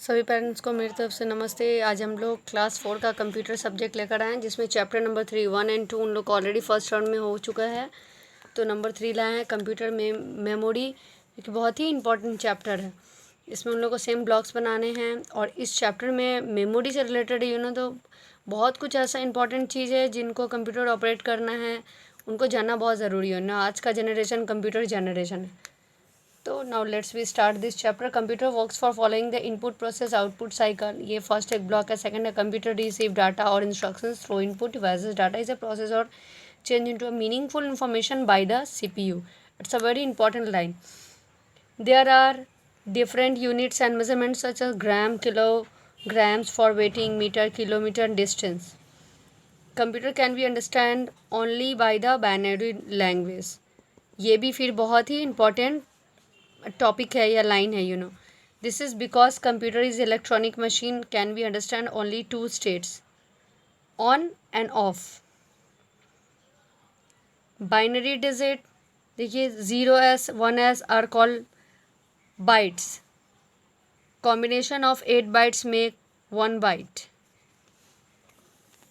सभी पेरेंट्स को मेरी तरफ से नमस्ते। आज हम लोग क्लास 4 का कंप्यूटर सब्जेक्ट लेकर आए हैं, जिसमें चैप्टर नंबर 3 1 एंड 2 उन लोग ऑलरेडी फर्स्ट राउंड में हो चुका है। तो नंबर 3 लाए हैं कंप्यूटर में मेमोरी, एक बहुत ही इंपॉर्टेंट चैप्टर है। इसमें उन लोग को सेम ब्लॉक्स बनाने हैं और इस चैप्टर में मेमोरी से रिलेटेड तो बहुत कुछ ऐसा इंपॉर्टेंट चीज़ है जिनको कंप्यूटर ऑपरेट करना है, उनको जानना बहुत ज़रूरी है ना। आज का जनरेशन कंप्यूटर जनरेशन है। तो now let's we start this chapter. Computer works for following the input process output cycle. ये फर्स्ट एक ब्लॉक है। सेकंड है कंप्यूटर रिसीव डाटा और instructions through input devices. Data is a process और change into a meaningful information by the CPU. It's a very important line. There are different units and measurements such as gram, kilograms for weighting, meter, kilometer, and distance. Computer can be understand only by the binary language. ये भी फिर बहुत ही important topic है या line है। This is because computer is electronic machine can be understand only 2 states, on and off. Binary digit देखिए 0s 1s are called bytes. Combination of 8 bytes make 1 byte.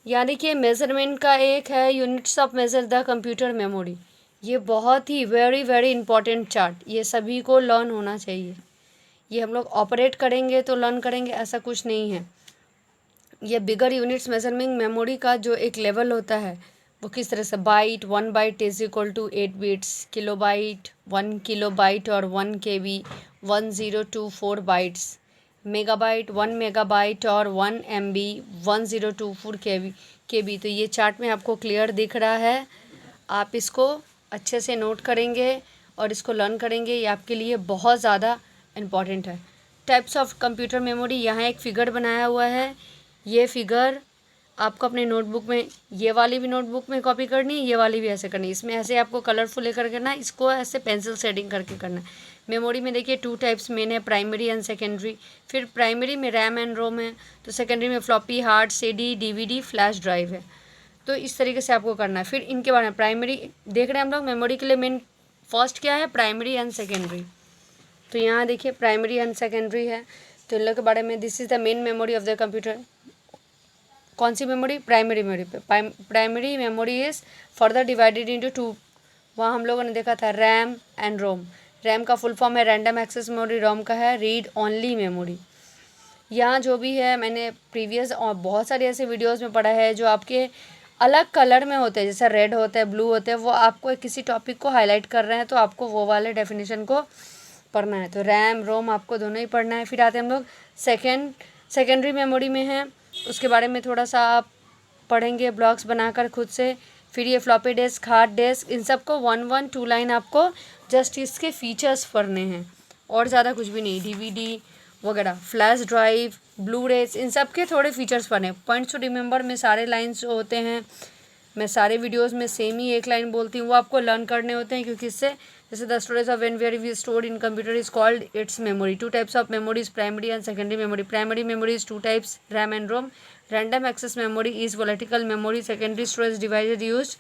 यानी कि मेजरमेंट का एक है units of measure the computer memory. ये बहुत ही very very important chart, ये सभी को लर्न होना चाहिए। ये हम लोग ऑपरेट करेंगे तो लर्न करेंगे, ऐसा कुछ नहीं है। ये बिगर यूनिट्स मेजरमेंट मेमोरी का जो एक लेवल होता है वो किस तरह से, byte 1 byte is equal to 8 bits, kilobyte 1 kilobyte और 1 KB 1024 बाइट्स, मेगाबाइट 1 मेगाबाइट और 1 MB 1024 KB। तो ये चार्ट में आपको क्लियर दिख रहा है। आप इसको अच्छे से नोट करेंगे और इसको लर्न करेंगे, ये आपके लिए बहुत ज़्यादा इम्पॉर्टेंट है। टाइप्स ऑफ कंप्यूटर मेमोरी, यहाँ एक फ़िगर बनाया हुआ है। ये फ़िगर आपको अपने नोटबुक में, ये वाली भी नोटबुक में कॉपी करनी है, ये वाली भी ऐसे करनी है। इसमें ऐसे आपको कलरफुल लेकर करना है, इसको ऐसे पेंसिल शेडिंग करके करना है। मेमोरी में देखिए 2 टाइप्स मेन है, प्राइमरी एंड सेकेंडरी। फिर प्राइमरी में रैम एंड रोम है, तो सेकेंडरी में floppy, hard, CD, DVD, flash drive है। तो इस तरीके से आपको करना है। फिर इनके बारे में प्राइमरी देख रहे हैं हम लोग। मेमोरी के लिए मेन फर्स्ट क्या है, प्राइमरी एंड सेकेंडरी। तो यहाँ देखिए प्राइमरी एंड सेकेंडरी है, तो इन लोग के बारे में, this is the main memory of the computer. कौन सी मेमोरी, प्राइमरी मेमोरी पे। Primary memory is further divided into 2। वहाँ हम लोगों ने देखा था रैम एंड रोम। रैम का फुल फॉर्म है रैंडम एक्सेस मेमोरी, रोम का है रीड ओनली मेमोरी। यहाँ जो भी है, मैंने प्रीवियस और बहुत सारे ऐसे वीडियोस में पढ़ा है जो आपके अलग कलर में होते हैं, जैसे रेड होता है, ब्लू होते हैं, वो आपको किसी टॉपिक को हाईलाइट कर रहे हैं तो आपको वो वाले डेफिनेशन को पढ़ना है। तो रैम रोम आपको दोनों ही पढ़ना है। फिर आते हैं हम लोग सेकेंडरी मेमोरी में हैं, उसके बारे में थोड़ा सा आप पढ़ेंगे ब्लॉक्स बनाकर खुद से। फिर ये फ्लॉपी डिस्क, हार्ड डिस्क, इन सबको 1-1 2 लाइन आपको जस्ट इसके फीचर्स पढ़ने हैं और ज़्यादा कुछ भी नहीं। DVD वगैरह, फ्लैश ड्राइव, ब्लू रेज, इन सब के थोड़े फीचर्स पढ़े। पॉइंट्स टू रिमेंबर में सारे लाइन्स जो होते हैं, मैं सारे वीडियोस में सेम ही एक लाइन बोलती हूँ, वो आपको लर्न करने होते हैं, क्योंकि इससे जैसे the storage of when where we stored in computer is called its memory. 2 types of memories, primary and secondary memory. Primary memory is 2 types, RAM and ROM. Random access memory is volatile memory. Secondary storage device use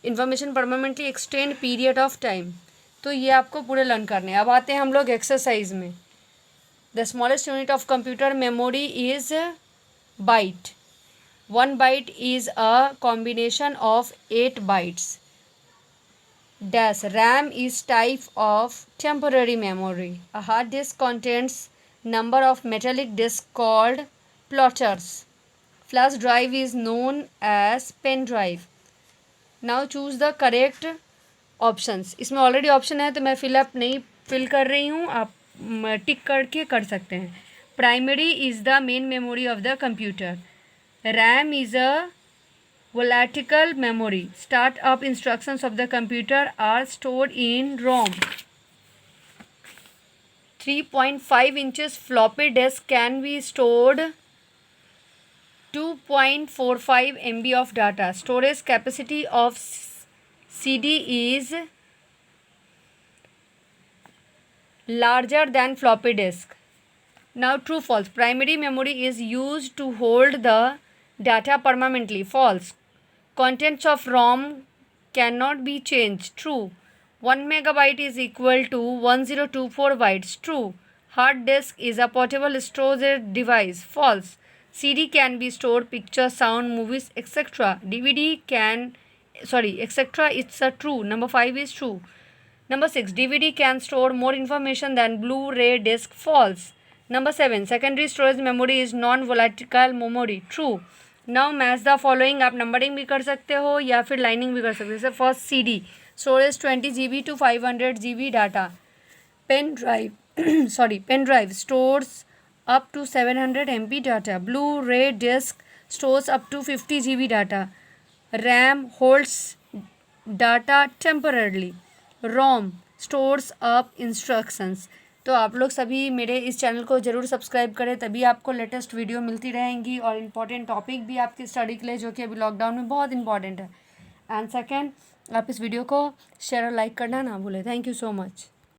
information permanently extend period of time. तो ये आपको पूरे learn करने हैं। अब आते हैं हम लोग एक्सरसाइज में। The smallest unit of computer memory is byte. 1 byte is a combination of 8 bytes. Dash RAM is type of temporary memory. A hard disk contains number of metallic disks called plotters. Flash drive is known as pen drive. Now choose the correct options. इसमें already option है तो मैं fill कर रही हूँ, आप टिक करके कर सकते हैं। Primary is the main memory of the computer. RAM is a volatile memory. Start up instructions of the computer are stored in ROM. 3.5 inches floppy disk can be stored 2.45 MB of data. Storage capacity of CD is larger than floppy disk. Now true false. Primary memory is used to hold the data permanently. False. Contents of ROM cannot be changed. True. 1 megabyte is equal to 1024 bytes. True. Hard disk is a portable storage device. False. CD can be stored pictures, sound, movies, etc. DVD can, etc. It's a true. Number 5 is true. Number 6, DVD can store more information than Blu-ray disc. False. Number 7, secondary storage memory is non-volatile memory. True. Now match the following. आप numbering भी कर सकते हो या फिर lining भी कर सकते हो. जैसे first CD storage 20 GB to 500 GB data. Pen drive stores up to 700 MB data. Blu-ray disc stores up to 50 GB data. RAM holds data temporarily. Rome stores up instructions. तो आप लोग सभी मेरे इस चैनल को ज़रूर सब्सक्राइब करें, तभी आपको लेटेस्ट वीडियो मिलती रहेंगी और इम्पॉर्टेंट टॉपिक भी आपकी स्टडी के लिए, जो कि अभी लॉकडाउन में बहुत इंपॉर्टेंट है. एंड सेकेंड, आप इस वीडियो को शेयर और लाइक करना ना भूलें. Thank you so much.